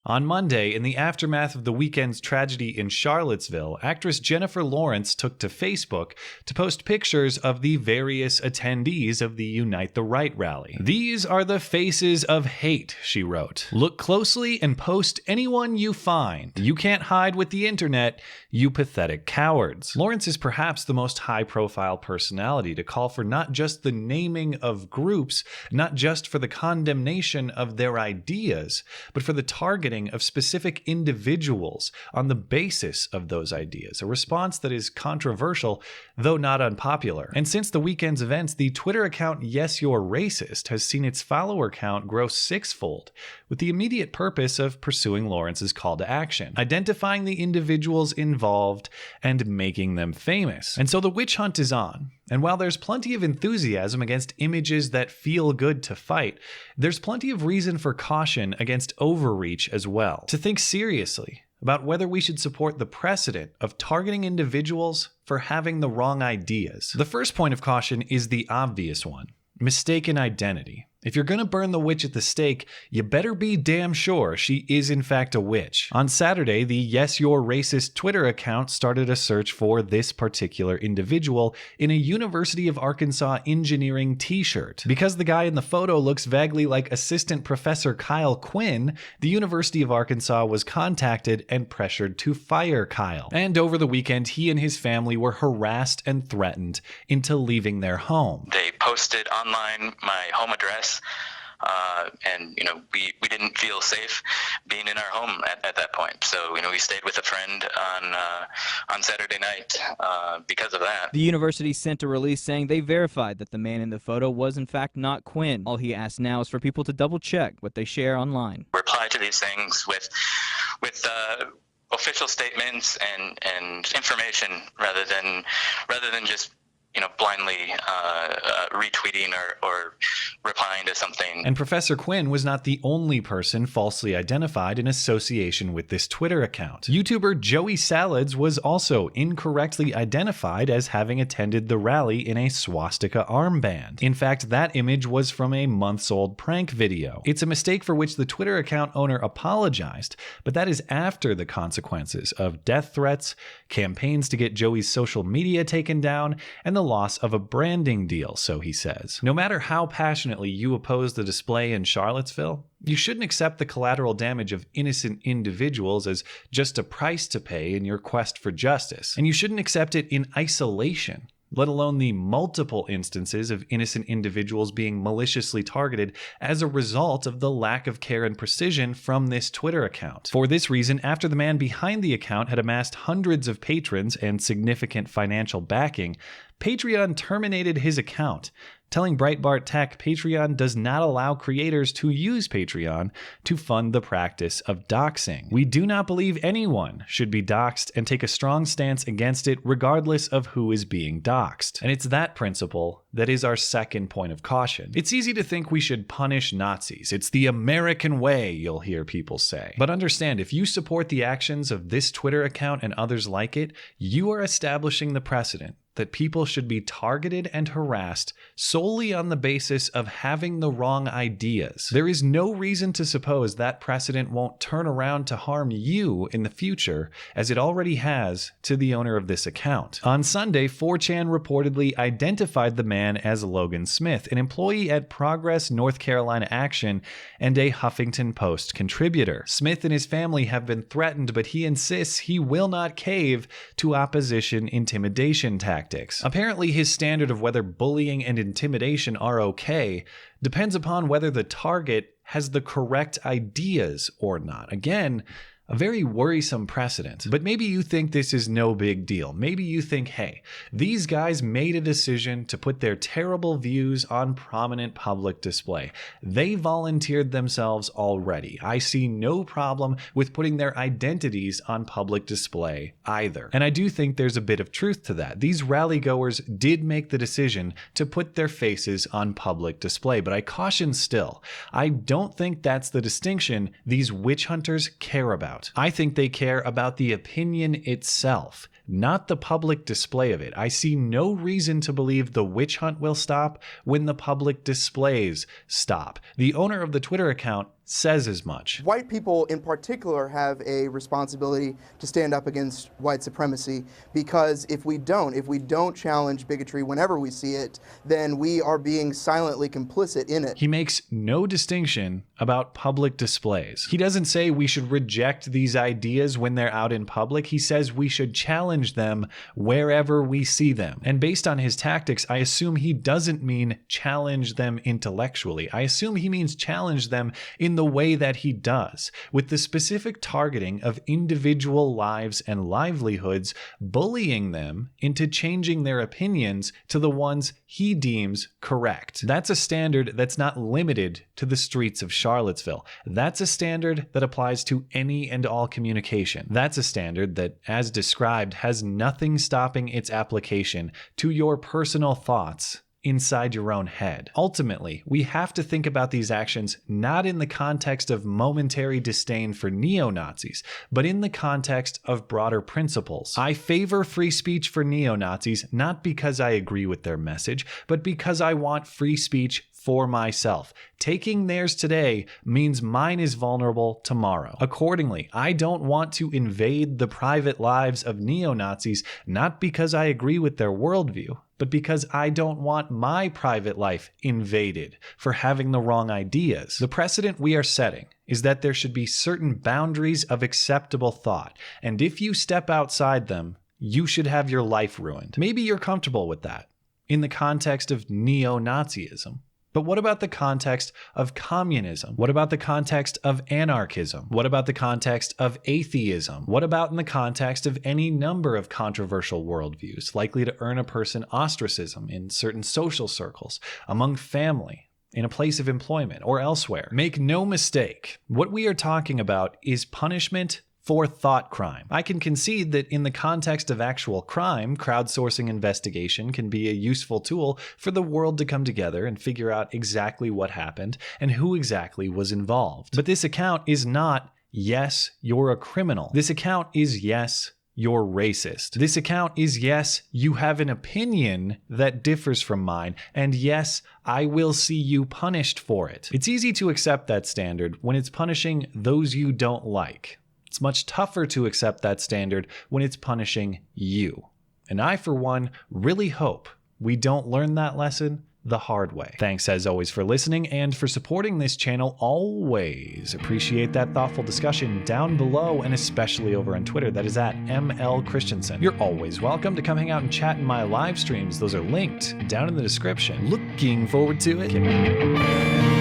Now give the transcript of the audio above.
On Monday, in the aftermath of the weekend's tragedy in Charlottesville, actress Jennifer Lawrence took to Facebook to post pictures of the various attendees of the Unite the Right rally. "These are the faces of hate," she wrote. "Look closely and post anyone you find. You can't hide with the internet, you pathetic cowards." Lawrence is perhaps the most high-profile personality to call for not just the naming of groups, not just for the condemnation of their ideas, but for the targeting of specific individuals on the basis of those ideas, a response that is controversial, though not unpopular. And since the weekend's events, the Twitter account Yes You're Racist has seen its follower count grow sixfold, with the immediate purpose of pursuing Lawrence's call to action, identifying the individuals involved and making them famous. And so the witch hunt is on. And while there's plenty of enthusiasm against images that feel good to fight, there's plenty of reason for caution against overreach as well. To think seriously about whether we should support the precedent of targeting individuals for having the wrong ideas. The first point of caution is the obvious one: mistaken identity. If you're gonna burn the witch at the stake, you better be damn sure she is in fact a witch. On Saturday, the Yes You're Racist Twitter account started a search for this particular individual in a University of Arkansas engineering t-shirt. Because the guy in the photo looks vaguely like Assistant Professor Kyle Quinn, the University of Arkansas was contacted and pressured to fire Kyle. And over the weekend, he and his family were harassed and threatened into leaving their home. They posted online my home address, and we didn't feel safe being in our home at that point. So we stayed with a friend on Saturday night because of that. The university sent a release saying they verified that the man in the photo was in fact not Quinn. All he asks now is for people to double check what they share online. Reply to these things with official statements and information rather than just blindly retweeting or replying to something. And Professor Quinn was not the only person falsely identified in association with this Twitter account. YouTuber Joey Salads was also incorrectly identified as having attended the rally in a swastika armband. In fact, that image was from a months-old prank video. It's a mistake for which the Twitter account owner apologized, but that is after the consequences of death threats, campaigns to get Joey's social media taken down, and the loss of a branding deal, so he says. No matter how passionately you oppose the display in Charlottesville, you shouldn't accept the collateral damage of innocent individuals as just a price to pay in your quest for justice. And you shouldn't accept it in isolation, let alone the multiple instances of innocent individuals being maliciously targeted as a result of the lack of care and precision from this Twitter account. For this reason, after the man behind the account had amassed hundreds of patrons and significant financial backing, Patreon terminated his account, telling Breitbart Tech Patreon does not allow creators to use Patreon to fund the practice of doxing. "We do not believe anyone should be doxed and take a strong stance against it regardless of who is being doxed." And it's that principle that is our second point of caution. It's easy to think we should punish Nazis. It's the American way, you'll hear people say. But understand, if you support the actions of this Twitter account and others like it, you are establishing the precedent that people should be targeted and harassed solely on the basis of having the wrong ideas. There is no reason to suppose that precedent won't turn around to harm you in the future, as it already has to the owner of this account. On Sunday, 4chan reportedly identified the man as Logan Smith, an employee at Progress North Carolina Action and a Huffington Post contributor. Smith and his family have been threatened, but he insists he will not cave to opposition intimidation tactics. Apparently, his standard of whether bullying and intimidation are okay depends upon whether the target has the correct ideas or not. Again, a very worrisome precedent. But maybe you think this is no big deal. Maybe you think, hey, these guys made a decision to put their terrible views on prominent public display. They volunteered themselves already. I see no problem with putting their identities on public display either. And I do think there's a bit of truth to that. These rally goers did make the decision to put their faces on public display, but I caution still. I don't think that's the distinction these witch hunters care about. I think they care about the opinion itself. not the public display of it. I see no reason to believe the witch hunt will stop when the public displays stop. The owner of the Twitter account says as much. White people in particular have a responsibility to stand up against white supremacy, because if we don't challenge bigotry whenever we see it, then we are being silently complicit in it. He makes no distinction about public displays. He doesn't say we should reject these ideas when they're out in public. He says we should challenge them wherever we see them. And based on his tactics, I assume he doesn't mean challenge them intellectually. I assume he means challenge them in the way that he does, with the specific targeting of individual lives and livelihoods, bullying them into changing their opinions to the ones he deems correct. That's a standard that's not limited to the streets of Charlottesville. That's a standard that applies to any and all communication. That's a standard that, as described, has nothing stopping its application to your personal thoughts inside your own head. Ultimately, we have to think about these actions not in the context of momentary disdain for neo-Nazis, but in the context of broader principles. I favor free speech for neo-Nazis not because I agree with their message, but because I want free speech for myself. Taking theirs today means mine is vulnerable tomorrow. Accordingly, I don't want to invade the private lives of neo-Nazis not because I agree with their worldview, but because I don't want my private life invaded for having the wrong ideas. The precedent we are setting is that there should be certain boundaries of acceptable thought, and if you step outside them, you should have your life ruined. Maybe you're comfortable with that in the context of neo-Nazism. But what about the context of communism? What about the context of anarchism? What about the context of atheism? What about in the context of any number of controversial worldviews likely to earn a person ostracism in certain social circles, among family, in a place of employment, or elsewhere? Make no mistake, what we are talking about is punishment for thought crime. I can concede that in the context of actual crime, crowdsourcing investigation can be a useful tool for the world to come together and figure out exactly what happened and who exactly was involved. But this account is not, yes, you're a criminal. This account is, yes, you're racist. This account is, yes, you have an opinion that differs from mine, and yes, I will see you punished for it. It's easy to accept that standard when it's punishing those you don't like. It's much tougher to accept that standard when it's punishing you. And I, for one, really hope we don't learn that lesson the hard way. Thanks as always for listening and for supporting this channel. Always appreciate that thoughtful discussion down below, and especially over on Twitter. That is at ML Christensen. You're always welcome to come hang out and chat in my live streams. Those are linked down in the description. Looking forward to it.